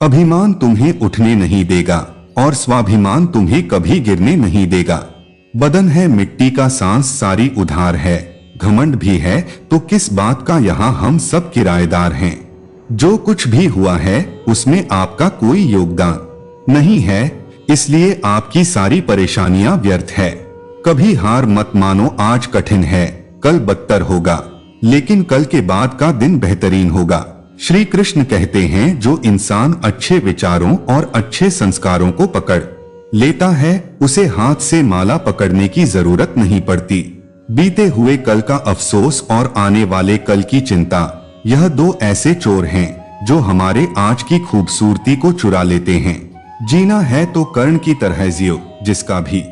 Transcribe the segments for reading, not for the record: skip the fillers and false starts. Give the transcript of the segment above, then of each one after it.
अभिमान तुम्हें उठने नहीं देगा और स्वाभिमान तुम्हें कभी गिरने नहीं देगा। बदन है मिट्टी का, सांस सारी उधार है। घमंड भी है तो किस बात का, यहाँ हम सब किराएदार हैं। जो कुछ भी हुआ है उसमें आपका कोई योगदान नहीं है, इसलिए आपकी सारी परेशानियां व्यर्थ है। कभी हार मत मानो, आज कठिन है कल बदतर होगा, लेकिन कल के बाद का दिन बेहतरीन होगा। श्री कृष्ण कहते हैं, जो इंसान अच्छे विचारों और अच्छे संस्कारों को पकड़ लेता है उसे हाथ से माला पकड़ने की जरूरत नहीं पड़ती। बीते हुए कल का अफसोस और आने वाले कल की चिंता, यह दो ऐसे चोर हैं जो हमारे आज की खूबसूरती को चुरा लेते हैं। जीना है तो कर्ण की तरह जियो, जिसका भी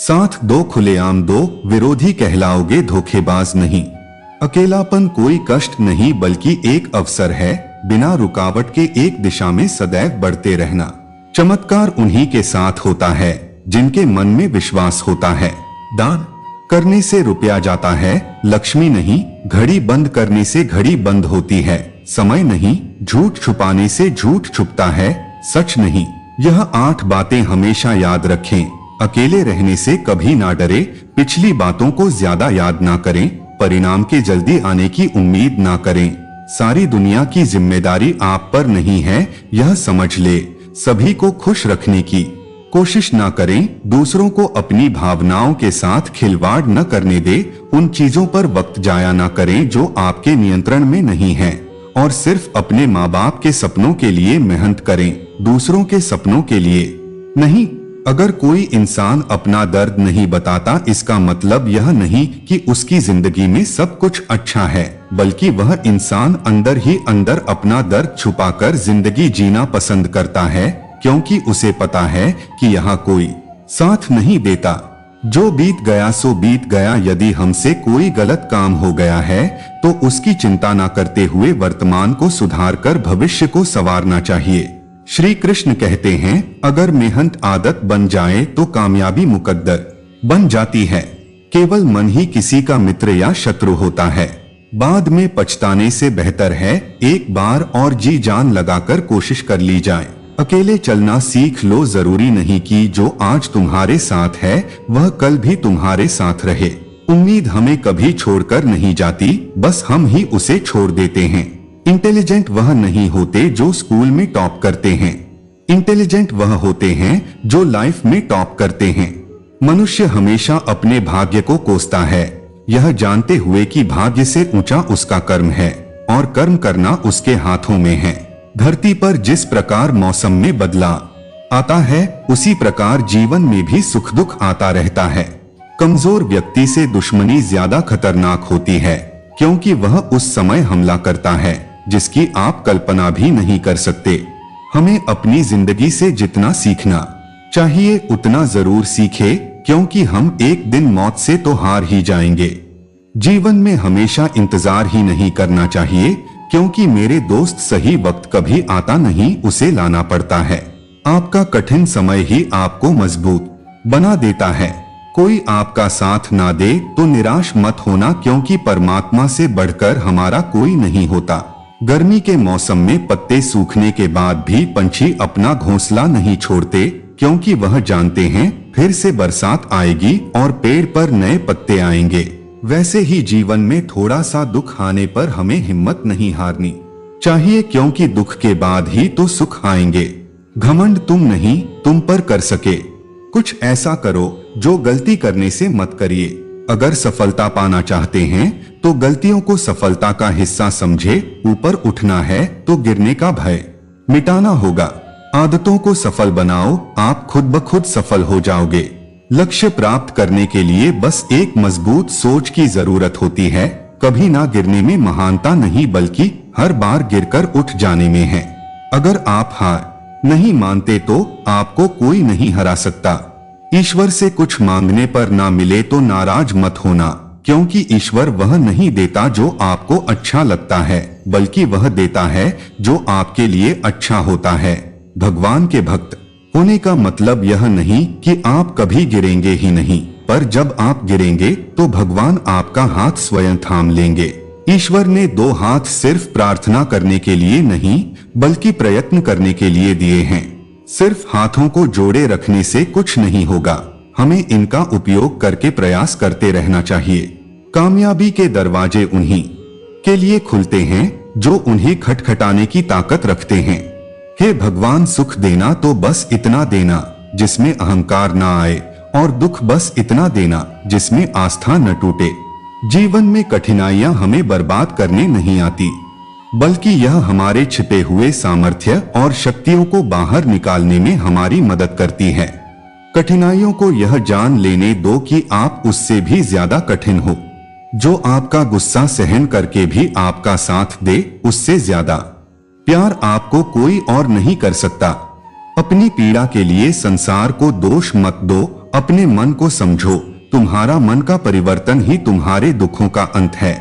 साथ दो खुलेआम दो, विरोधी कहलाओगे धोखेबाज नहीं। अकेलापन कोई कष्ट नहीं बल्कि एक अवसर है, बिना रुकावट के एक दिशा में सदैव बढ़ते रहना। चमत्कार उन्हीं के साथ होता है जिनके मन में विश्वास होता है। दान करने से रुपया जाता है, लक्ष्मी नहीं। घड़ी बंद करने से घड़ी बंद होती है, समय नहीं। झूठ छुपाने से झूठ छुपता है, सच नहीं। यह 8 बातें हमेशा याद रखें। अकेले रहने से कभी ना डरे, पिछली बातों को ज्यादा याद ना करें, परिणाम के जल्दी आने की उम्मीद ना करें। सारी दुनिया की जिम्मेदारी आप पर नहीं है, यह समझ ले। सभी को खुश रखने की कोशिश ना करें, दूसरों को अपनी भावनाओं के साथ खिलवाड़ न करने दे। उन चीजों पर वक्त जाया ना करें जो आपके नियंत्रण में नहीं है, और सिर्फ अपने माँ बाप के सपनों के लिए मेहनत करें, दूसरों के सपनों के लिए नहीं। अगर कोई इंसान अपना दर्द नहीं बताता, इसका मतलब यह नहीं कि उसकी जिंदगी में सब कुछ अच्छा है, बल्कि वह इंसान अंदर ही अंदर अपना दर्द छुपाकर जिंदगी जीना पसंद करता है, क्योंकि उसे पता है कि यहाँ कोई साथ नहीं देता। जो बीत गया सो बीत गया। यदि हमसे कोई गलत काम हो गया है तो उसकी चिंता न करते हुए वर्तमान को सुधार कर भविष्य को संवारना चाहिए। श्री कृष्ण कहते हैं, अगर मेहनत आदत बन जाए तो कामयाबी मुकद्दर बन जाती है। केवल मन ही किसी का मित्र या शत्रु होता है। बाद में पछताने से बेहतर है एक बार और जी जान लगाकर कोशिश कर ली जाए। अकेले चलना सीख लो, जरूरी नहीं कि जो आज तुम्हारे साथ है वह कल भी तुम्हारे साथ रहे। उम्मीद हमें कभी छोड़कर नहीं जाती, बस हम ही उसे छोड़ देते हैं। इंटेलिजेंट वह नहीं होते जो स्कूल में टॉप करते हैं, इंटेलिजेंट वह होते हैं जो लाइफ में टॉप करते हैं। मनुष्य हमेशा अपने भाग्य को कोसता है, यह जानते हुए कि भाग्य से ऊंचा उसका कर्म है और कर्म करना उसके हाथों में है। धरती पर जिस प्रकार मौसम में बदलाव आता है, उसी प्रकार जीवन में भी सुख दुख आता रहता है। कमजोर व्यक्ति से दुश्मनी ज्यादा खतरनाक होती है, क्योंकि वह उस समय हमला करता है जिसकी आप कल्पना भी नहीं कर सकते। हमें अपनी जिंदगी से जितना सीखना चाहिए उतना जरूर सीखे, क्योंकि हम एक दिन मौत से तो हार ही जाएंगे। जीवन में हमेशा इंतजार ही नहीं करना चाहिए, क्योंकि मेरे दोस्त सही वक्त कभी आता नहीं, उसे लाना पड़ता है। आपका कठिन समय ही आपको मजबूत बना देता है। कोई आपका साथ ना दे तो निराश मत होना, क्योंकि परमात्मा से बढ़कर हमारा कोई नहीं होता। गर्मी के मौसम में पत्ते सूखने के बाद भी पंछी अपना घोंसला नहीं छोड़ते, क्योंकि वह जानते हैं फिर से बरसात आएगी और पेड़ पर नए पत्ते आएंगे। वैसे ही जीवन में थोड़ा सा दुख आने पर हमें हिम्मत नहीं हारनी चाहिए, क्योंकि दुख के बाद ही तो सुख आएंगे। घमंड तुम नहीं तुम पर कर सके कुछ ऐसा करो जो गलती करने से मत करिए। अगर सफलता पाना चाहते हैं तो गलतियों को सफलता का हिस्सा समझे। ऊपर उठना है तो गिरने का भय मिटाना होगा। आदतों को सफल बनाओ, आप खुद ब खुद सफल हो जाओगे। लक्ष्य प्राप्त करने के लिए बस एक मजबूत सोच की जरूरत होती है। कभी ना गिरने में महानता नहीं, बल्कि हर बार गिरकर उठ जाने में है। अगर आप हार नहीं मानते तो आपको कोई नहीं हरा सकता। ईश्वर से कुछ मांगने पर ना मिले तो नाराज मत होना, क्योंकि ईश्वर वह नहीं देता जो आपको अच्छा लगता है, बल्कि वह देता है जो आपके लिए अच्छा होता है। भगवान के भक्त होने का मतलब यह नहीं कि आप कभी गिरेंगे ही नहीं, पर जब आप गिरेंगे तो भगवान आपका हाथ स्वयं थाम लेंगे। ईश्वर ने 2 हाथ सिर्फ प्रार्थना करने के लिए नहीं बल्कि प्रयत्न करने के लिए दिए हैं। सिर्फ हाथों को जोड़े रखने से कुछ नहीं होगा, हमें इनका उपयोग करके प्रयास करते रहना चाहिए। कामयाबी के दरवाजे उन्हीं के लिए खुलते हैं जो उन्हें खटखटाने की ताकत रखते हैं। हे भगवान, सुख देना तो बस इतना देना जिसमें अहंकार ना आए, और दुख बस इतना देना जिसमें आस्था न टूटे। जीवन में कठिनाइयां हमें बर्बाद करने नहीं आती, बल्कि यह हमारे छिपे हुए सामर्थ्य और शक्तियों को बाहर निकालने में हमारी मदद करती है। कठिनाइयों को यह जान लेने दो कि आप उससे भी ज्यादा कठिन हो। जो आपका गुस्सा सहन करके भी आपका साथ दे, उससे ज्यादा प्यार आपको कोई और नहीं कर सकता। अपनी पीड़ा के लिए संसार को दोष मत दो, अपने मन को समझो। तुम्हारा मन का परिवर्तन ही तुम्हारे दुखों का अंत है।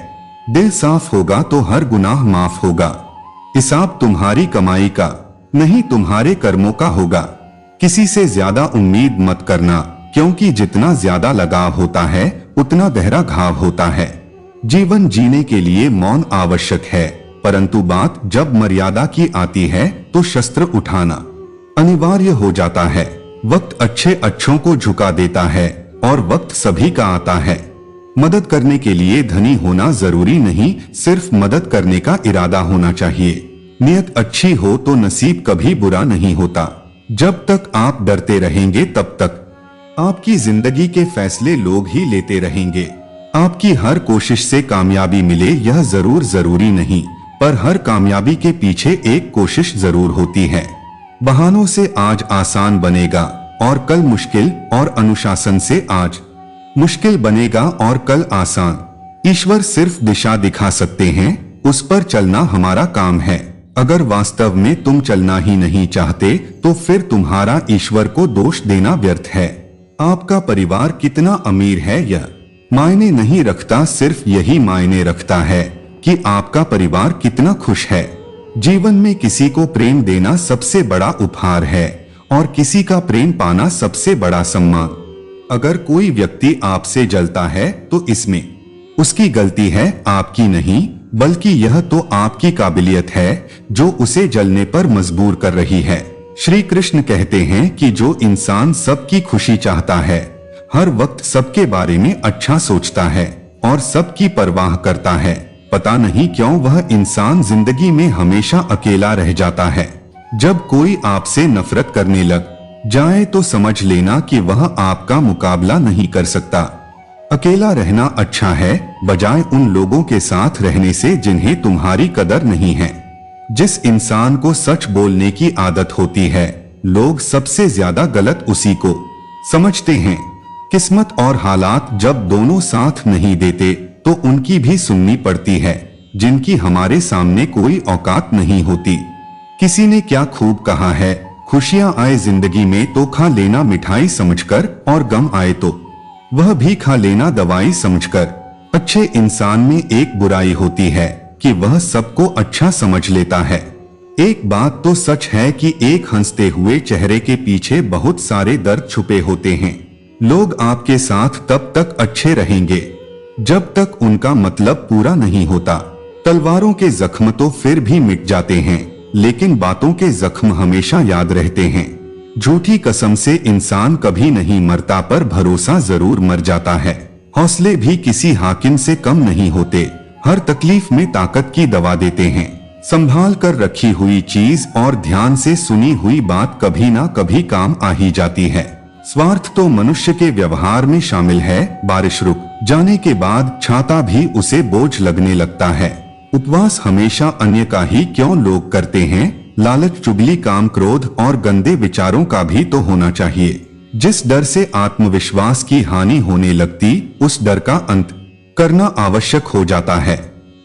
दिल साफ होगा तो हर गुनाह माफ होगा। हिसाब तुम्हारी कमाई का नहीं, तुम्हारे कर्मों का होगा। किसी से ज्यादा उम्मीद मत करना, क्योंकि जितना ज्यादा लगाव होता है उतना गहरा घाव होता है। जीवन जीने के लिए मौन आवश्यक है, परंतु बात जब मर्यादा की आती है तो शस्त्र उठाना अनिवार्य हो जाता है। वक्त अच्छे अच्छों को झुका देता है और वक्त सभी का आता है। मदद करने के लिए धनी होना जरूरी नहीं, सिर्फ मदद करने का इरादा होना चाहिए। नियत अच्छी हो तो नसीब कभी बुरा नहीं होता। जब तक आप डरते रहेंगे तब तक आपकी जिंदगी के फैसले लोग ही लेते रहेंगे। आपकी हर कोशिश से कामयाबी मिले यह जरूरी नहीं, पर हर कामयाबी के पीछे एक कोशिश जरूर होती है। बहानों से आज आसान बनेगा और कल मुश्किल, और अनुशासन से आज मुश्किल बनेगा और कल आसान। ईश्वर सिर्फ दिशा दिखा सकते हैं, उस पर चलना हमारा काम है। अगर वास्तव में तुम चलना ही नहीं चाहते तो फिर तुम्हारा ईश्वर को दोष देना व्यर्थ है। आपका परिवार कितना अमीर है यह मायने नहीं रखता, सिर्फ यही मायने रखता है कि आपका परिवार कितना खुश है। जीवन में किसी को प्रेम देना सबसे बड़ा उपहार है और किसी का प्रेम पाना सबसे बड़ा सम्मान। अगर कोई व्यक्ति आपसे जलता है तो इसमें उसकी गलती है, आपकी नहीं, बल्कि यह तो आपकी काबिलियत है जो उसे जलने पर मजबूर कर रही है। श्री कृष्ण कहते हैं कि जो इंसान सबकी खुशी चाहता है, हर वक्त सबके बारे में अच्छा सोचता है और सबकी परवाह करता है, पता नहीं क्यों वह इंसान जिंदगी में हमेशा अकेला रह जाता है। जब कोई आपसे नफरत करने लग जाए तो समझ लेना कि वह आपका मुकाबला नहीं कर सकता। अकेला रहना अच्छा है, बजाय उन लोगों के साथ रहने से जिन्हें तुम्हारी कदर नहीं है। जिस इंसान को सच बोलने की आदत होती है, लोग सबसे ज्यादा गलत उसी को समझते हैं। किस्मत और हालात जब दोनों साथ नहीं देते तो उनकी भी सुननी पड़ती है, जिनकी हमारे सामने कोई औकात नहीं होती। किसी ने क्या खूब कहा है, खुशियां आए जिंदगी में तो खा लेना मिठाई समझकर, और गम आए तो वह भी खा लेना दवाई समझकर। अच्छे इंसान में एक बुराई होती है कि वह सबको अच्छा समझ लेता है। एक बात तो सच है कि एक हंसते हुए चेहरे के पीछे बहुत सारे दर्द छुपे होते हैं। लोग आपके साथ तब तक अच्छे रहेंगे जब तक उनका मतलब पूरा नहीं होता। तलवारों के जख्म तो फिर भी मिट जाते हैं, लेकिन बातों के जख्म हमेशा याद रहते हैं। झूठी कसम से इंसान कभी नहीं मरता, पर भरोसा जरूर मर जाता है। हौसले भी किसी हाकिम से कम नहीं होते, हर तकलीफ में ताकत की दवा देते हैं। संभाल कर रखी हुई चीज और ध्यान से सुनी हुई बात कभी ना कभी काम आ ही जाती है। स्वार्थ तो मनुष्य के व्यवहार में शामिल है। बारिश रुक जाने के बाद छाता भी उसे बोझ लगने लगता है। उपवास हमेशा अन्य का ही क्यों लोग करते हैं। लालच, चुगली, काम, क्रोध और गंदे विचारों का भी तो होना चाहिए। जिस डर से आत्मविश्वास की हानि होने लगती, उस डर का अंत करना आवश्यक हो जाता है।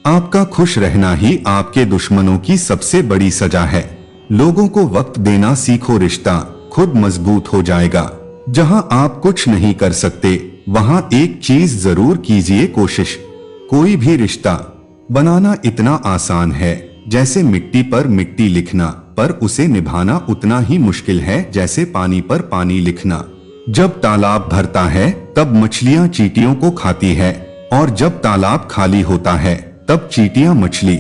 आपका खुश रहना ही आपके दुश्मनों की सबसे बड़ी सजा है। लोगों को वक्त देना सीखो, रिश्ता खुद मजबूत हो जाएगा। जहां आप कुछ नहीं कर सकते वहां एक चीज जरूर कीजिए, कोशिश। कोई भी रिश्ता बनाना इतना आसान है जैसे मिट्टी पर मिट्टी लिखना, पर उसे निभाना उतना ही मुश्किल है जैसे पानी पर पानी लिखना। जब तालाब भरता है तब मछलियां चींटियों को खाती है, और जब तालाब खाली होता है तब चींटियां मछली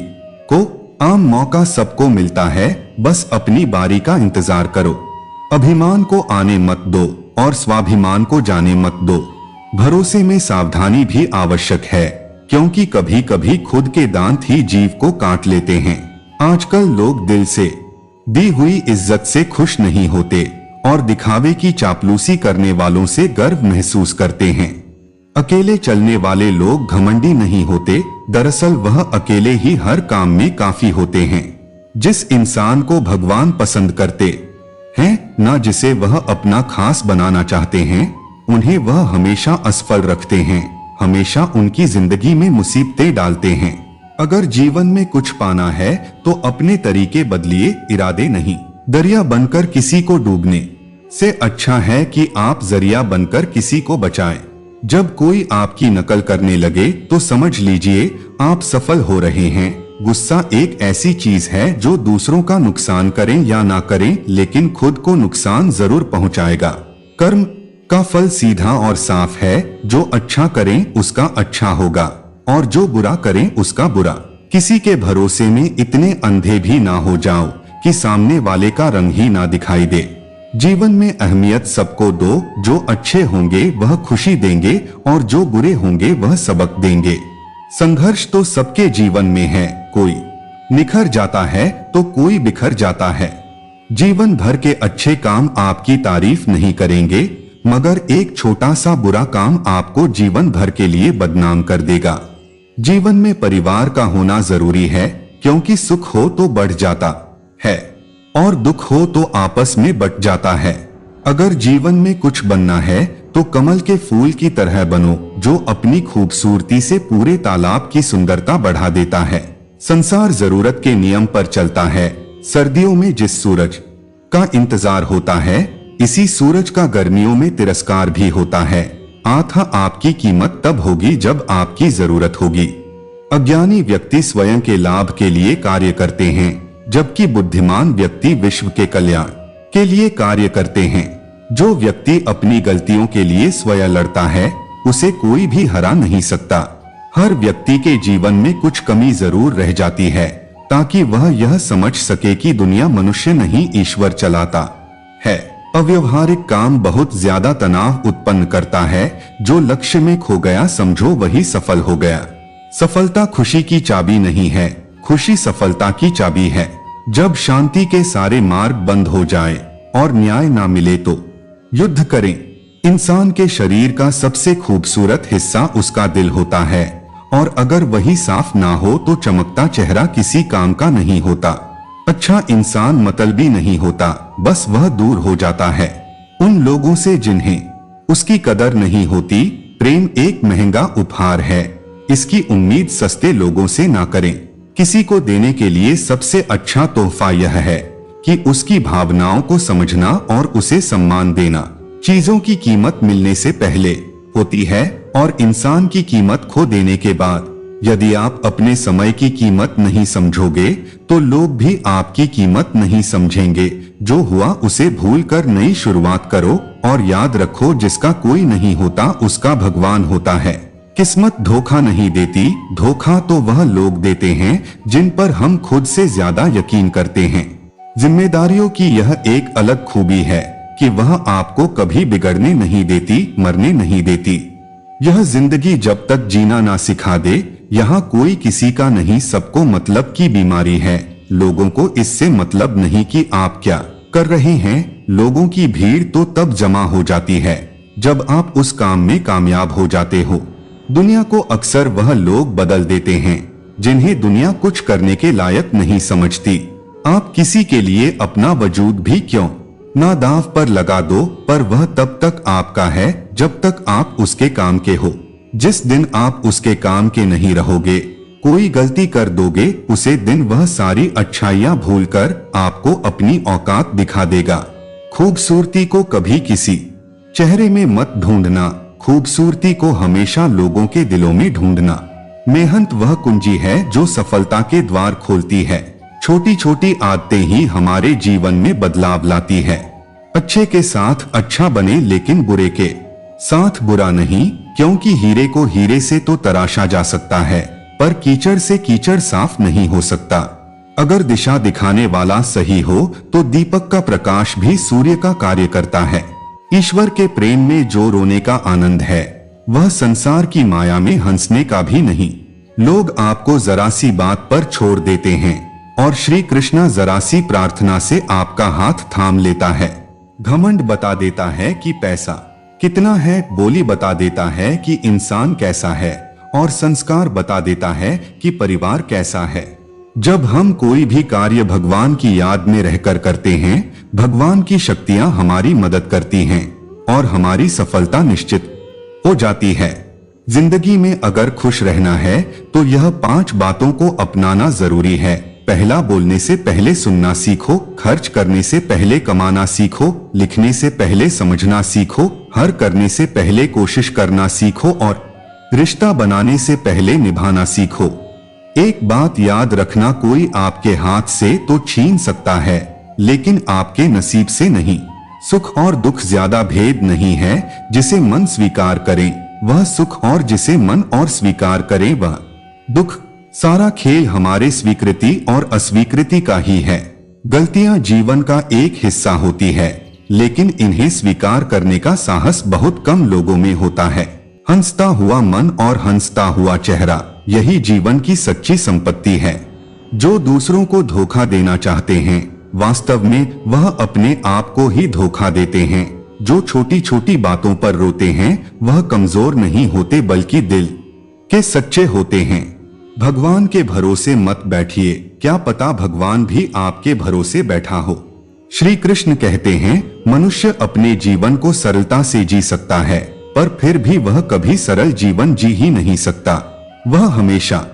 को आम मौका सबको मिलता है, बस अपनी बारी का इंतजार करो। अभिमान को आने मत दो और स्वाभिमान को जाने मत दो। भरोसे में सावधानी भी आवश्यक है, क्योंकि कभी कभी खुद के दांत ही जीव को काट लेते हैं। आजकल लोग दिल से दी हुई इज्जत से खुश नहीं होते और दिखावे की चापलूसी करने वालों से गर्व महसूस करते हैं। अकेले चलने वाले लोग घमंडी नहीं होते, दरअसल वह अकेले ही हर काम में काफी होते हैं। जिस इंसान को भगवान पसंद करते हैं, ना जिसे वह अपना खास बनाना चाहते हैं, उन्हें वह हमेशा असफल रखते हैं, हमेशा उनकी जिंदगी में मुसीबतें डालते हैं। अगर जीवन में कुछ पाना है तो अपने तरीके बदलिए, इरादे नहीं। दरिया बनकर किसी को डूबने से अच्छा है कि आप जरिया बनकर किसी को बचाएं। जब कोई आपकी नकल करने लगे तो समझ लीजिए आप सफल हो रहे हैं। गुस्सा एक ऐसी चीज है जो दूसरों का नुकसान करें या ना करें, लेकिन खुद को नुकसान जरूर पहुंचाएगा। कर्म का फल सीधा और साफ है, जो अच्छा करें उसका अच्छा होगा और जो बुरा करें उसका बुरा। किसी के भरोसे में इतने अंधे भी ना हो जाओ कि सामने वाले का रंग ही ना दिखाई दे। जीवन में अहमियत सबको दो, जो अच्छे होंगे वह खुशी देंगे और जो बुरे होंगे वह सबक देंगे। संघर्ष तो सबके जीवन में है, कोई निखर जाता है तो कोई बिखर जाता है। जीवन भर के अच्छे काम आपकी तारीफ नहीं करेंगे, मगर एक छोटा सा बुरा काम आपको जीवन भर के लिए बदनाम कर देगा। जीवन में परिवार का होना जरूरी है, क्योंकि सुख हो तो बढ़ जाता है और दुख हो तो आपस में बट जाता है। अगर जीवन में कुछ बनना है तो कमल के फूल की तरह बनो, जो अपनी खूबसूरती से पूरे तालाब की सुंदरता बढ़ा देता है। संसार जरूरत के नियम पर चलता है। सर्दियों में जिस सूरज का इंतजार होता है, इसी सूरज का गर्मियों में तिरस्कार भी होता है। आपकी कीमत तब होगी जब आपकी जरूरत होगी। अज्ञानी व्यक्ति स्वयं के लाभ के लिए कार्य करते हैं, जबकि बुद्धिमान व्यक्ति विश्व के कल्याण के लिए कार्य करते हैं। जो व्यक्ति अपनी गलतियों के लिए स्वयं लड़ता है, उसे कोई भी हरा नहीं सकता। हर व्यक्ति के जीवन में कुछ कमी जरूर रह जाती है, ताकि वह यह समझ सके कि दुनिया मनुष्य नहीं ईश्वर चलाता है। अव्यवहारिक काम बहुत ज्यादा तनाव उत्पन्न करता है। जो लक्ष्य में खो गया समझो वही सफल हो गया। सफलता खुशी की चाबी नहीं है, खुशी सफलता की चाबी है। जब शांति के सारे मार्ग बंद हो जाएं और न्याय ना मिले तो युद्ध करें। इंसान के शरीर का सबसे खूबसूरत हिस्सा उसका दिल होता है, और अगर वही साफ ना हो तो चमकता चेहरा किसी काम का नहीं होता। अच्छा इंसान मतलबी नहीं होता, बस वह दूर हो जाता है उन लोगों से जिन्हें उसकी कदर नहीं होती। प्रेम एक महंगा उपहार है, इसकी उम्मीद सस्ते लोगों से ना करें। किसी को देने के लिए सबसे अच्छा तोहफा यह है कि उसकी भावनाओं को समझना और उसे सम्मान देना। चीजों की कीमत मिलने से पहले होती है और इंसान की कीमत खो देने के बाद। यदि आप अपने समय की कीमत नहीं समझोगे तो लोग भी आपकी कीमत नहीं समझेंगे। जो हुआ उसे भूलकर नई शुरुआत करो और याद रखो, जिसका कोई नहीं होता उसका भगवान होता है। किस्मत धोखा नहीं देती, धोखा तो वह लोग देते हैं जिन पर हम खुद से ज्यादा यकीन करते हैं। जिम्मेदारियों की यह एक अलग खूबी है कि वह आपको कभी बिगड़ने नहीं देती, मरने नहीं देती। यह जिंदगी जब तक जीना ना सिखा दे, यहाँ कोई किसी का नहीं, सबको मतलब की बीमारी है। लोगों को इससे मतलब नहीं कि आप क्या कर रहे हैं। लोगों की भीड़ तो तब जमा हो जाती है जब आप उस काम में कामयाब हो जाते हो। दुनिया को अक्सर वह लोग बदल देते हैं जिन्हें दुनिया कुछ करने के लायक नहीं समझती। आप किसी के लिए अपना वजूद भी क्यों ना दांव पर लगा दो, पर वह तब तक आपका है जब तक आप उसके काम के हो। जिस दिन आप उसके काम के नहीं रहोगे, कोई गलती कर दोगे, उसे दिन वह सारी अच्छाइयां भूलकर आपको अपनी औकात दिखा देगा। खूबसूरती को कभी किसी चेहरे में मत ढूंढना, खूबसूरती को हमेशा लोगों के दिलों में ढूंढना। मेहनत वह कुंजी है जो सफलता के द्वार खोलती है। छोटी छोटी आदतें ही हमारे जीवन में बदलाव लाती है। अच्छे के साथ अच्छा बने, लेकिन बुरे के साथ बुरा नहीं, क्योंकि हीरे को हीरे से तो तराशा जा सकता है, पर कीचड़ से कीचड़ साफ नहीं हो सकता। अगर दिशा दिखाने वाला सही हो तो दीपक का प्रकाश भी सूर्य का कार्य करता है। ईश्वर के प्रेम में जो रोने का आनंद है वह संसार की माया में हंसने का भी नहीं। लोग आपको जरा सी बात पर छोड़ देते हैं और श्री कृष्ण जरा सी प्रार्थना से आपका हाथ थाम लेता है। घमंड बता देता है कि पैसा कितना है, बोली बता देता है कि इंसान कैसा है, और संस्कार बता देता है कि परिवार कैसा है। जब हम कोई भी कार्य भगवान की याद में रहकर करते हैं, भगवान की शक्तियां हमारी मदद करती हैं और हमारी सफलता निश्चित हो जाती है। जिंदगी में अगर खुश रहना है तो यह 5 बातों को अपनाना जरूरी है। पहला, बोलने से पहले सुनना सीखो, खर्च करने से पहले कमाना सीखो, लिखने से पहले समझना सीखो, हर करने से पहले कोशिश करना सीखो और रिश्ता बनाने से पहले निभाना सीखो। एक बात याद रखना, कोई आपके हाथ से तो छीन सकता है लेकिन आपके नसीब से नहीं। सुख और दुख ज्यादा भेद नहीं है, जिसे मन स्वीकार करे वह सुख और जिसे मन और स्वीकार करे वह दुख। सारा खेल हमारे स्वीकृति और अस्वीकृति का ही है। गलतियां जीवन का एक हिस्सा होती है लेकिन इन्हें स्वीकार करने का साहस बहुत कम लोगों में होता है। हंसता हुआ मन और हंसता हुआ चेहरा, यही जीवन की सच्ची संपत्ति है। जो दूसरों को धोखा देना चाहते हैं वास्तव में वह अपने आप को ही धोखा देते हैं। जो छोटी छोटी बातों पर रोते हैं वह कमजोर नहीं होते बल्कि दिल के सच्चे होते हैं। भगवान के भरोसे मत बैठिए, क्या पता भगवान भी आपके भरोसे बैठा हो। श्री कृष्ण कहते हैं, मनुष्य अपने जीवन को सरलता से जी सकता है पर फिर भी वह कभी सरल जीवन जी ही नहीं सकता। वह हमेशा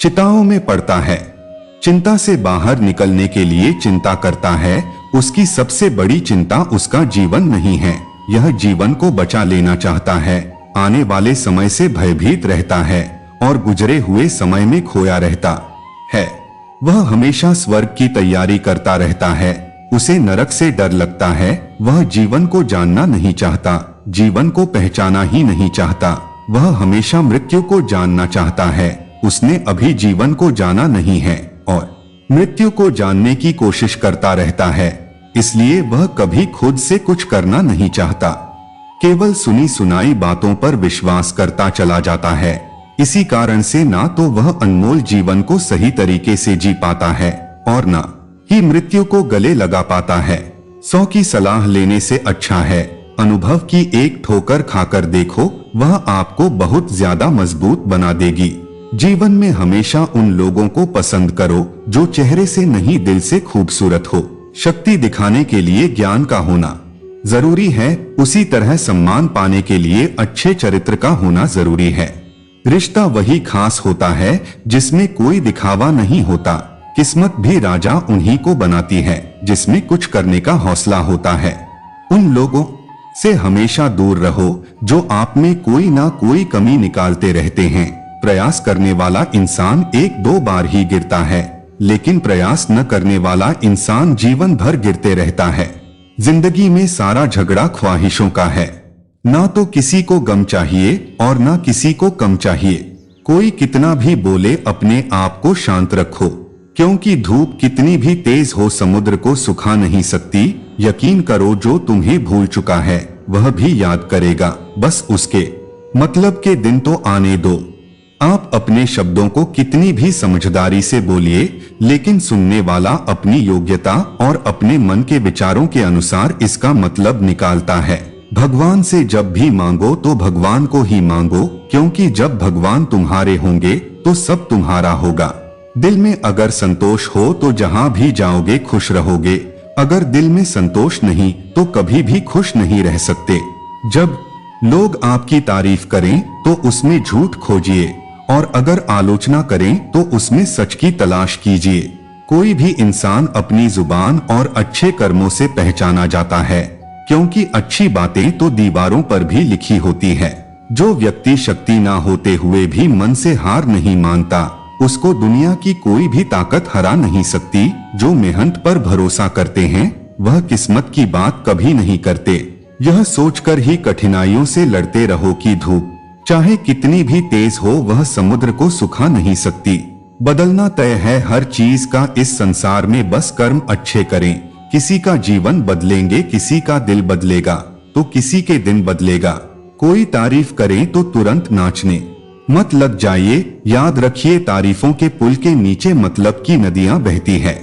चिंताओं में पड़ता है। चिंता से बाहर निकलने के लिए चिंता करता है। उसकी सबसे बड़ी चिंता उसका जीवन नहीं है, यह जीवन को बचा लेना चाहता है। आने वाले समय से भयभीत रहता है और गुजरे हुए समय में खोया रहता है। वह हमेशा स्वर्ग की तैयारी करता रहता है। उसे नरक से डर लगता है। वह जीवन को जानना नहीं चाहता, जीवन को पहचाना ही नहीं चाहता। वह हमेशा मृत्यु को जानना चाहता है। उसने अभी जीवन को जाना नहीं है और मृत्यु को जानने की कोशिश करता रहता है। इसलिए वह कभी खुद से कुछ करना नहीं चाहता, केवल सुनी सुनाई बातों पर विश्वास करता चला जाता है। इसी कारण से ना तो वह अनमोल जीवन को सही तरीके से जी पाता है और ना ही मृत्यु को गले लगा पाता है। 100 की सलाह लेने से अच्छा है अनुभव की एक ठोकर खाकर देखो, वह आपको बहुत ज्यादा मजबूत बना देगी। जीवन में हमेशा उन लोगों को पसंद करो जो चेहरे से नहीं दिल से खूबसूरत हो। शक्ति दिखाने के लिए ज्ञान का होना जरूरी है, उसी तरह सम्मान पाने के लिए अच्छे चरित्र का होना जरूरी है। रिश्ता वही खास होता है जिसमें कोई दिखावा नहीं होता। किस्मत भी राजा उन्हीं को बनाती है जिसमें कुछ करने का हौसला होता है। उन लोगों से हमेशा दूर रहो जो आप में कोई ना कोई कमी निकालते रहते हैं। प्रयास करने वाला इंसान 1-2 बार ही गिरता है, लेकिन प्रयास न करने वाला इंसान जीवन भर गिरते रहता है। जिंदगी में सारा झगड़ा ख्वाहिशों का है। ना तो किसी को गम चाहिए और ना किसी को कम चाहिए। कोई कितना भी बोले अपने आप को शांत रखो, क्योंकि धूप कितनी भी तेज हो समुद्र को सुखा नहीं सकती। यकीन करो जो तुम्हें भूल चुका है वह भी याद करेगा, बस उसके मतलब के दिन तो आने दो। आप अपने शब्दों को कितनी भी समझदारी से बोलिए, लेकिन सुनने वाला अपनी योग्यता और अपने मन के विचारों के अनुसार इसका मतलब निकालता है। भगवान से जब भी मांगो तो भगवान को ही मांगो, क्योंकि जब भगवान तुम्हारे होंगे तो सब तुम्हारा होगा। दिल में अगर संतोष हो तो जहां भी जाओगे खुश रहोगे। अगर दिल में संतोष नहीं तो कभी भी खुश नहीं रह सकते। जब लोग आपकी तारीफ करें तो उसमें झूठ खोजिए और अगर आलोचना करें तो उसमें सच की तलाश कीजिए। कोई भी इंसान अपनी जुबान और अच्छे कर्मों से पहचाना जाता है, क्योंकि अच्छी बातें तो दीवारों पर भी लिखी होती है। जो व्यक्ति शक्ति ना होते हुए भी मन से हार नहीं मानता, उसको दुनिया की कोई भी ताकत हरा नहीं सकती। जो मेहनत पर भरोसा करते हैं वह किस्मत की बात कभी नहीं करते। यह सोचकर ही कठिनाइयों से लड़ते रहो कि धूप चाहे कितनी भी तेज हो वह समुद्र को सुखा नहीं सकती। बदलना तय है हर चीज का इस संसार में, बस कर्म अच्छे करें। किसी का जीवन बदलेंगे, किसी का दिल बदलेगा तो किसी के दिन बदलेगा। कोई तारीफ करे तो तुरंत नाचने मत लग जाइए, याद रखिए तारीफों के पुल के नीचे मतलब की नदियां बहती है।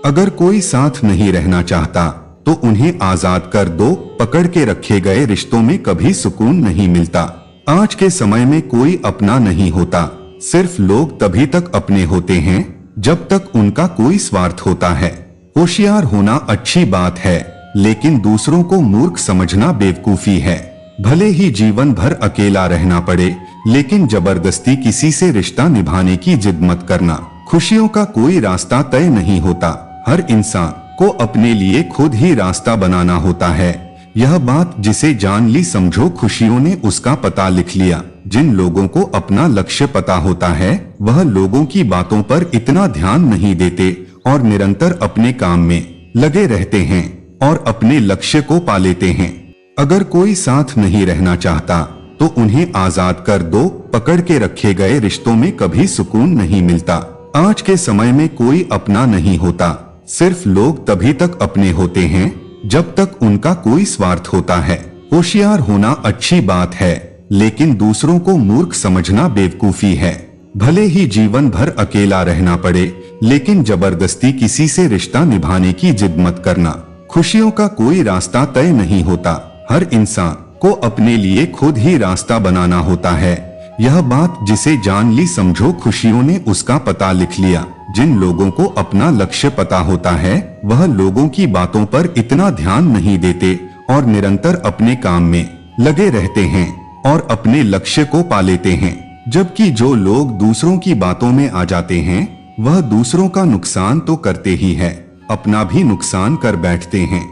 अगर कोई साथ नहीं रहना चाहता तो उन्हें आजाद कर दो, पकड़ के रखे गए रिश्तों में कभी सुकून नहीं मिलता। आज के समय में कोई अपना नहीं होता, सिर्फ लोग तभी तक अपने होते हैं जब तक उनका कोई स्वार्थ होता है। होशियार होना अच्छी बात है, लेकिन दूसरों को मूर्ख समझना बेवकूफी है। भले ही जीवन भर अकेला रहना पड़े, लेकिन जबरदस्ती किसी से रिश्ता निभाने की जिद मत करना। खुशियों का कोई रास्ता तय नहीं होता, हर इंसान को अपने लिए खुद ही रास्ता बनाना होता है। यह बात जिसे जान ली समझो खुशियों ने उसका पता लिख लिया। जिन लोगों को अपना लक्ष्य पता होता है वह लोगों की बातों पर इतना ध्यान नहीं देते और निरंतर अपने काम में लगे रहते हैं और अपने लक्ष्य को पा लेते हैं। अगर कोई साथ नहीं रहना चाहता तो उन्हें आजाद कर दो, पकड़ के रखे गए रिश्तों में कभी सुकून नहीं मिलता। आज के समय में कोई अपना नहीं होता, सिर्फ लोग तभी तक अपने होते हैं जब तक उनका कोई स्वार्थ होता है। होशियार होना अच्छी बात है, लेकिन दूसरों को मूर्ख समझना बेवकूफी है। भले ही जीवन भर अकेला रहना पड़े, लेकिन जबरदस्ती किसी से रिश्ता निभाने की जिद मत करना। खुशियों का कोई रास्ता तय नहीं होता, हर इंसान को अपने लिए खुद ही रास्ता बनाना होता है। यह बात जिसे जान ली समझो खुशियों ने उसका पता लिख लिया। जिन लोगों को अपना लक्ष्य पता होता है वह लोगों की बातों पर इतना ध्यान नहीं देते और निरंतर अपने काम में लगे रहते हैं और अपने लक्ष्य को पा लेते हैं। जबकि जो लोग दूसरों की बातों में आ जाते हैं वह दूसरों का नुकसान तो करते ही है, अपना भी नुकसान कर बैठते हैं।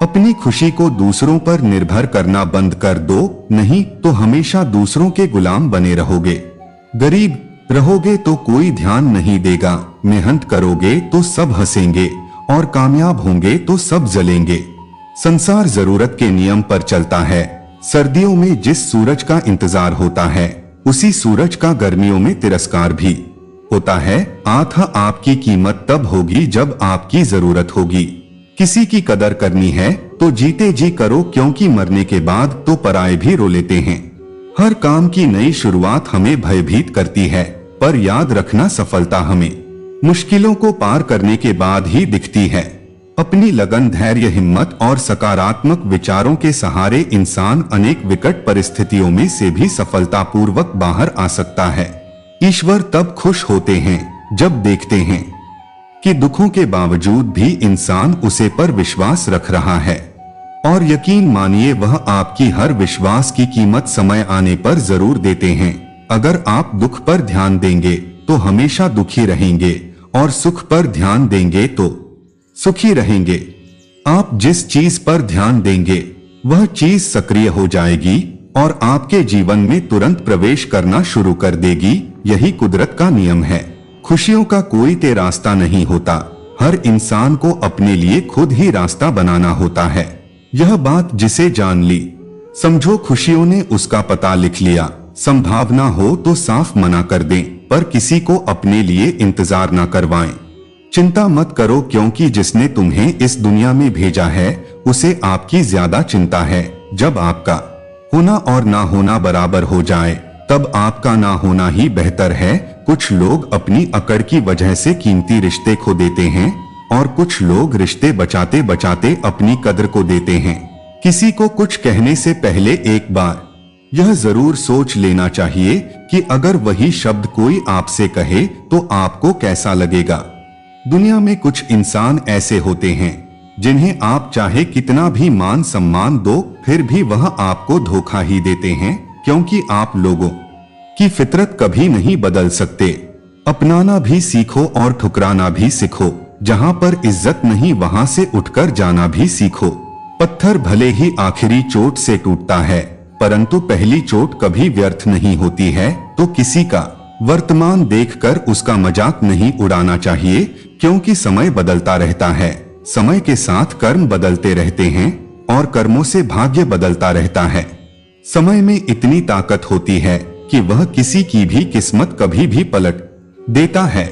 अपनी खुशी को दूसरों पर निर्भर करना बंद कर दो, नहीं तो हमेशा दूसरों के गुलाम बने रहोगे। गरीब रहोगे तो कोई ध्यान नहीं देगा, मेहनत करोगे तो सब हंसेंगे और कामयाब होंगे तो सब जलेंगे। संसार जरूरत के नियम पर चलता है। सर्दियों में जिस सूरज का इंतजार होता है उसी सूरज का गर्मियों में तिरस्कार भी होता है। आपकी कीमत तब होगी जब आपकी जरूरत होगी। किसी की कदर करनी है तो जीते जी करो, क्योंकि मरने के बाद तो पराये भी रो लेते हैं। हर काम की नई शुरुआत हमें भयभीत करती है, पर याद रखना सफलता हमें मुश्किलों को पार करने के बाद ही दिखती है। अपनी लगन, धैर्य, हिम्मत और सकारात्मक विचारों के सहारे इंसान अनेक विकट परिस्थितियों में से भी सफलतापूर्वक बाहर आ सकता है। ईश्वर तब खुश होते हैं जब देखते हैं कि दुखों के बावजूद भी इंसान उसे पर विश्वास रख रहा है, और यकीन मानिए वह आपकी हर विश्वास की कीमत समय आने पर जरूर देते हैं। अगर आप दुख पर ध्यान देंगे तो हमेशा दुखी रहेंगे और सुख पर ध्यान देंगे तो सुखी रहेंगे। आप जिस चीज पर ध्यान देंगे वह चीज सक्रिय हो जाएगी और आपके जीवन में तुरंत प्रवेश करना शुरू कर देगी। यही कुदरत का नियम है। खुशियों का कोई तय रास्ता नहीं होता, हर इंसान को अपने लिए खुद ही रास्ता बनाना होता है। यह बात जिसे जान ली समझो खुशियों ने उसका पता लिख लिया। संभावना हो तो साफ मना कर दें, पर किसी को अपने लिए इंतजार न करवाएं। चिंता मत करो, क्योंकि जिसने तुम्हें इस दुनिया में भेजा है उसे आपकी ज्यादा चिंता है। जब आपका होना और ना होना बराबर हो जाए तब आपका ना होना ही बेहतर है। कुछ लोग अपनी अकड़ की वजह से कीमती रिश्ते खो देते हैं और कुछ लोग रिश्ते बचाते बचाते अपनी कद्र को देते हैं। किसी को कुछ कहने से पहले एक बार यह जरूर सोच लेना चाहिए कि अगर वही शब्द कोई आपसे कहे तो आपको कैसा लगेगा। दुनिया में कुछ इंसान ऐसे होते हैं जिन्हें आप चाहे कितना भी मान सम्मान दो फिर भी वह आपको धोखा ही देते हैं, क्योंकि आप लोगों की फितरत कभी नहीं बदल सकते। अपनाना भी सीखो और ठुकराना भी सीखो। जहां पर इज्जत नहीं वहां से उठकर जाना भी सीखो। पत्थर भले ही आखिरी चोट से टूटता है, परंतु पहली चोट कभी व्यर्थ नहीं होती है। तो किसी का वर्तमान देखकर उसका मजाक नहीं उड़ाना चाहिए, क्योंकि समय बदलता रहता है। समय के साथ कर्म बदलते रहते हैं और कर्मों से भाग्य बदलता रहता है। समय में इतनी ताकत होती है कि वह किसी की भी किस्मत कभी भी पलट देता है।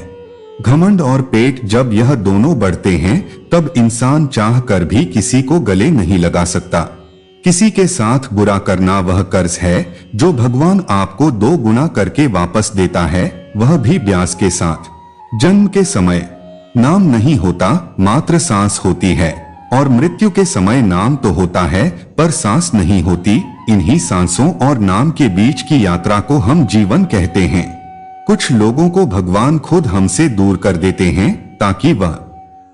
घमंड और पेट जब यह दोनों बढ़ते हैं तब इंसान चाह कर भी किसी को गले नहीं लगा सकता। किसी के साथ बुरा करना वह कर्ज है जो भगवान आपको 2 गुना करके वापस देता है, वह भी ब्याज के साथ। जन्म के समय नाम नहीं होता, मात्र सांस होती है, और मृत्यु के समय नाम तो होता है पर सांस नहीं होती। इन्हीं सांसों और नाम के बीच की यात्रा को हम जीवन कहते हैं। कुछ लोगों को भगवान खुद हमसे दूर कर देते हैं ताकि वह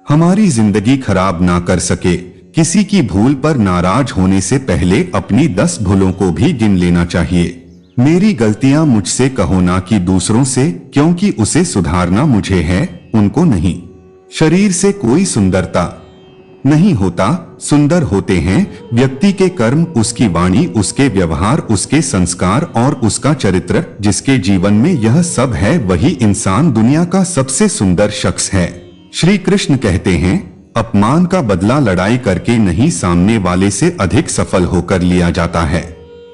हमारी जिंदगी खराब ना कर सके। किसी की भूल पर नाराज होने से पहले अपनी 10 भूलों को भी गिन लेना चाहिए। मेरी गलतियां मुझसे कहो ना कि दूसरों से, क्योंकि उसे सुधारना मुझे है, उनको नहीं। शरीर से कोई सुंदरता नहीं होता, सुंदर होते हैं व्यक्ति के कर्म, उसकी वाणी, उसके व्यवहार, उसके संस्कार और उसका चरित्र। जिसके जीवन में यह सब है वही इंसान दुनिया का सबसे सुंदर शख्स है। श्री कृष्ण कहते हैं, अपमान का बदला लड़ाई करके नहीं, सामने वाले से अधिक सफल होकर लिया जाता है।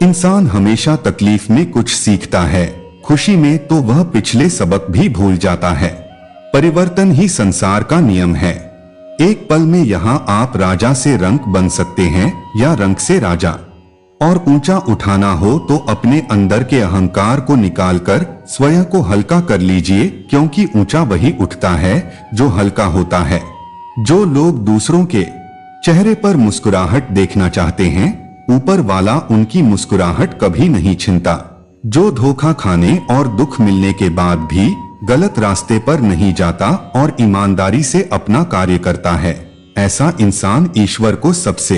इंसान हमेशा तकलीफ में कुछ सीखता है, खुशी में तो वह पिछले सबक भी भूल जाता है। परिवर्तन ही संसार का नियम है। एक पल में यहाँ आप राजा से रंक बन सकते हैं या रंक से राजा। और ऊंचा उठाना हो तो अपने अंदर के अहंकार को निकालकर स्वयं को हल्का कर लीजिए, क्योंकि ऊंचा वही उठता है जो हल्का होता है। जो लोग दूसरों के चेहरे पर मुस्कुराहट देखना चाहते हैं, ऊपर वाला उनकी मुस्कुराहट कभी नहीं छीनता। जो धोखा खाने और दुख मिलने के बाद भी गलत रास्ते पर नहीं जाता और ईमानदारी से अपना कार्य करता है, ऐसा इंसान ईश्वर को सबसे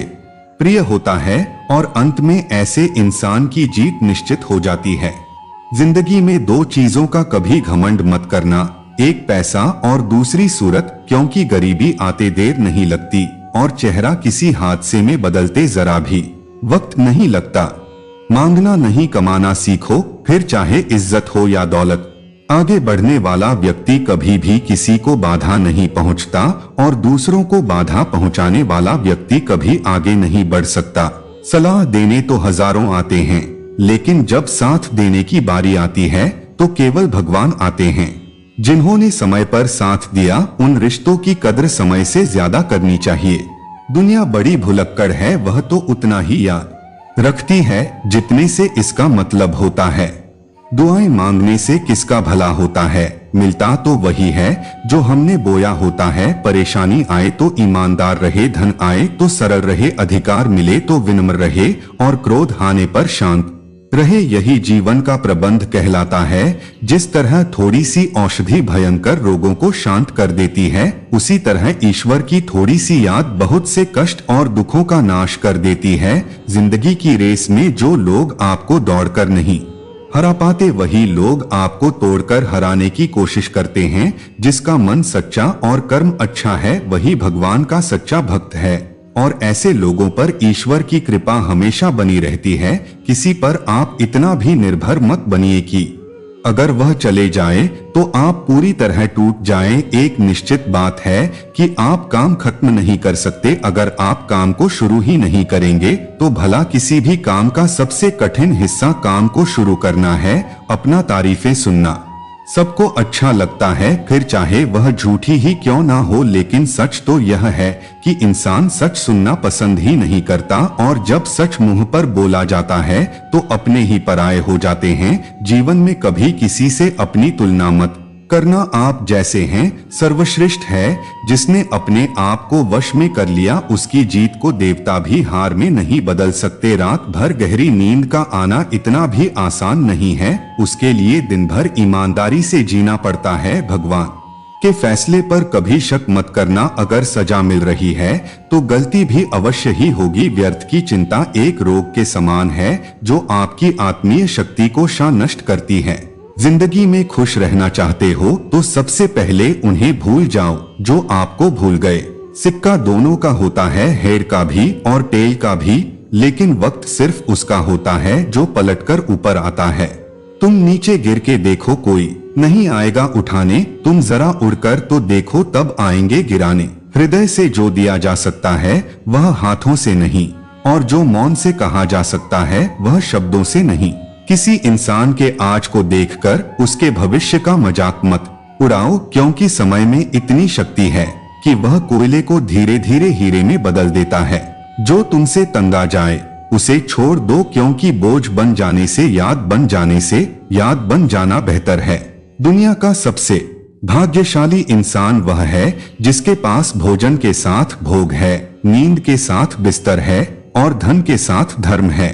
प्रिय होता है और अंत में ऐसे इंसान की जीत निश्चित हो जाती है। जिंदगी में 2 चीजों का कभी घमंड मत करना, एक पैसा और दूसरी सूरत, क्योंकि गरीबी आते देर नहीं लगती और चेहरा किसी हादसे में बदलते जरा भी वक्त नहीं लगता। मांगना नहीं, कमाना सीखो, फिर चाहे इज्जत हो या दौलत। आगे बढ़ने वाला व्यक्ति कभी भी किसी को बाधा नहीं पहुंचता और दूसरों को बाधा पहुंचाने वाला व्यक्ति कभी आगे नहीं बढ़ सकता। सलाह देने तो हजारों आते हैं, लेकिन जब साथ देने की बारी आती है तो केवल भगवान आते हैं। जिन्होंने समय पर साथ दिया, उन रिश्तों की कद्र समय से ज्यादा करनी चाहिए। दुनिया बड़ी भुलक्कड़ है, वह तो उतना ही याद रखती है जितने से इसका मतलब होता है। दुआएं मांगने से किसका भला होता है, मिलता तो वही है जो हमने बोया होता है। परेशानी आए तो ईमानदार रहे, धन आए तो सरल रहे, अधिकार मिले तो विनम्र रहे और क्रोध आने पर शांत रहे, यही जीवन का प्रबंध कहलाता है। जिस तरह थोड़ी सी औषधि भयंकर रोगों को शांत कर देती है, उसी तरह ईश्वर की थोड़ी सी याद बहुत से कष्ट और दुखों का नाश कर देती है। जिंदगी की रेस में जो लोग आपको दौड़कर नहीं हरा पाते, वही लोग आपको तोड़कर हराने की कोशिश करते हैं। जिसका मन सच्चा और कर्म अच्छा है, वही भगवान का सच्चा भक्त है और ऐसे लोगों पर ईश्वर की कृपा हमेशा बनी रहती है। किसी पर आप इतना भी निर्भर मत बनिए कि अगर वह चले जाए तो आप पूरी तरह टूट जाएं। एक निश्चित बात है कि आप काम खत्म नहीं कर सकते। अगर आप काम को शुरू ही नहीं करेंगे तो भला किसी भी काम का सबसे कठिन हिस्सा काम को शुरू करना है। अपना तारीफें सुनना सबको अच्छा लगता है, फिर चाहे वह झूठी ही क्यों ना हो, लेकिन सच तो यह है कि इंसान सच सुनना पसंद ही नहीं करता और जब सच मुंह पर बोला जाता है तो अपने ही पराये हो जाते हैं। जीवन में कभी किसी से अपनी तुलना मत करना। आप जैसे हैं सर्वश्रेष्ठ है। जिसने अपने आप को वश में कर लिया, उसकी जीत को देवता भी हार में नहीं बदल सकते। रात भर गहरी नींद का आना इतना भी आसान नहीं है, उसके लिए दिन भर ईमानदारी से जीना पड़ता है। भगवान के फैसले पर कभी शक मत करना। अगर सजा मिल रही है तो गलती भी अवश्य ही होगी। व्यर्थ की चिंता एक रोग के समान है जो आपकी आत्मीय शक्ति को नष्ट करती है। जिंदगी में खुश रहना चाहते हो तो सबसे पहले उन्हें भूल जाओ जो आपको भूल गए। सिक्का दोनों का होता है, हेड का भी और टेल का भी, लेकिन वक्त सिर्फ उसका होता है जो पलटकर ऊपर आता है। तुम नीचे गिर के देखो, कोई नहीं आएगा उठाने। तुम जरा उड़कर तो देखो, तब आएंगे गिराने। हृदय से जो दिया जा सकता है वह हाथों से नहीं और जो मौन से कहा जा सकता है वह शब्दों से नहीं। किसी इंसान के आज को देखकर उसके भविष्य का मजाक मत उड़ाओ, क्योंकि समय में इतनी शक्ति है कि वह कोयले को धीरे धीरे हीरे में बदल देता है। जो तुमसे तंग आ जाए उसे छोड़ दो, क्योंकि बोझ बन जाने से याद बन जाना बेहतर है। दुनिया का सबसे भाग्यशाली इंसान वह है जिसके पास भोजन के साथ भोग है, नींद के साथ बिस्तर है और धन के साथ धर्म है।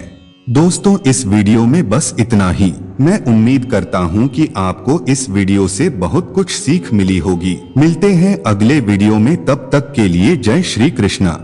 दोस्तों, इस वीडियो में बस इतना ही। मैं उम्मीद करता हूं कि आपको इस वीडियो से बहुत कुछ सीख मिली होगी। मिलते हैं अगले वीडियो में, तब तक के लिए जय श्री कृष्णा।